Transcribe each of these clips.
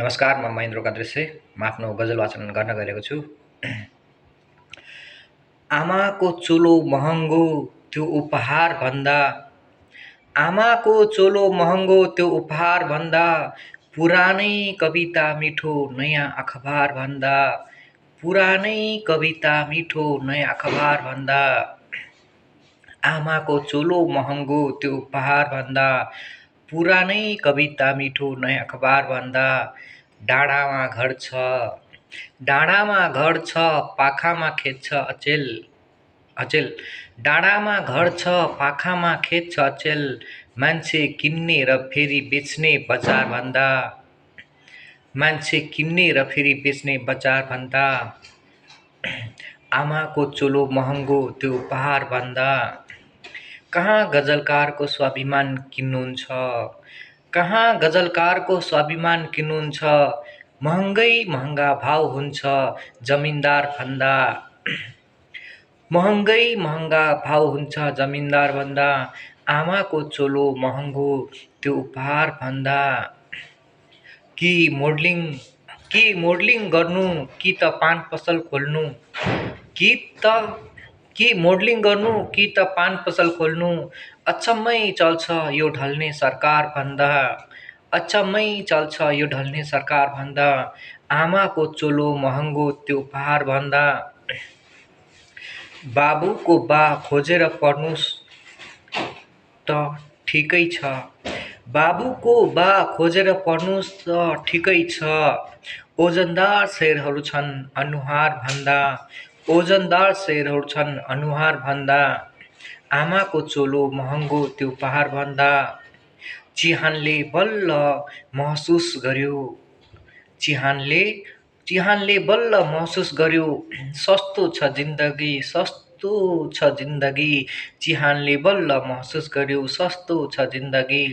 नमस्कार, म महेन्द्र कादृश्य म आफ्नो गजल वाचन गर्न गएको छु। आमाको चोलो महँगो त्यो उपहार भन्दा, आमाको चोलो महँगो त्यो उपहार भन्दा, पुरानै कविता मिठो नयाँ अखबार भन्दा, पुरानै कविता मिठो नयाँ अखबार भन्दा, आमाको चोलो महँगो त्यो उपहार भन्दा, पुरानै कविता मिठो नयाँ अखबार भन्दा, डाँडामा घर छ, डाँडामा घर छ, पाखामा खेत छ अचेल अचेल, डाँडामा घर छ, पाखामा खेत छ अचेल, मान्छे किन्ने र फेरि बेच्ने बजार भन्दा, मान्छे किन्ने र फेरि बेच्ने बजार भन्दा, आमाको चोलो महँगो त्यो उपहार भन्दा, कहाँ गजलकारको स्वाभिमान किन्नुहुन्छ, कहाँ गजलकारको स्वाभिमान किन्नुहुन्छ, महँगै महँगा भाउ हुन्छ जमिनदार भन्दा, महँगै महँगा भाउ हुन्छ जमिनदार भन्दा, आमाको चोलो महँगो त्यो उपहार भन्दा, कि मोडलिङ गर्नु कि त पान पसल खोल्नु, कि मोडलिङ गर्नु कि त पान पसल खोल्नु, अचम्मै चल्छ यो ढल्ने सरकार भन्दा, अचम्मै चल्छ यो ढल्ने सरकार भन्दा, आमाको चोलो महँगो त्यो उपहार भन्दा, बाबुको बा खोजेर पढ्नुस् त ठिकै छ, बाबुको बा खोजेर पढ्नुस् त ठिकै छ, ओजनदार शेरहरू छन् अनुहार भन्दा, ओजनदार शेरहरू छन् अनुहार भन्दा, आमाको चोलो महँगो त्यो उपहार भन्दा, चिहानले बल्ल महसुस गर्यो, चिहानले बल्ल महसुस गर्यो, सस्तो छ जिन्दगी, सस्तो छ जिन्दगी, चिहानले बल्ल महसुस गर्यो सस्तो छ जिन्दगी,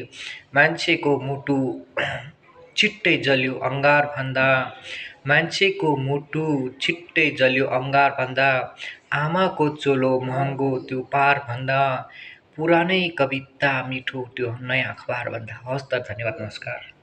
मान्छेको मुटु छिट्टै जल्यो अङ्गार भन्दा, मान्छेको मुटु छिट्टै जल्यो अङ्गार भन्दा, आमाको चोलो महँगो त्यो उपहार भन्दा, पुरानै कविता मिठो त्यो नयाँ अखबार भन्दा। हवस् त, धन्यवाद, नमस्कार।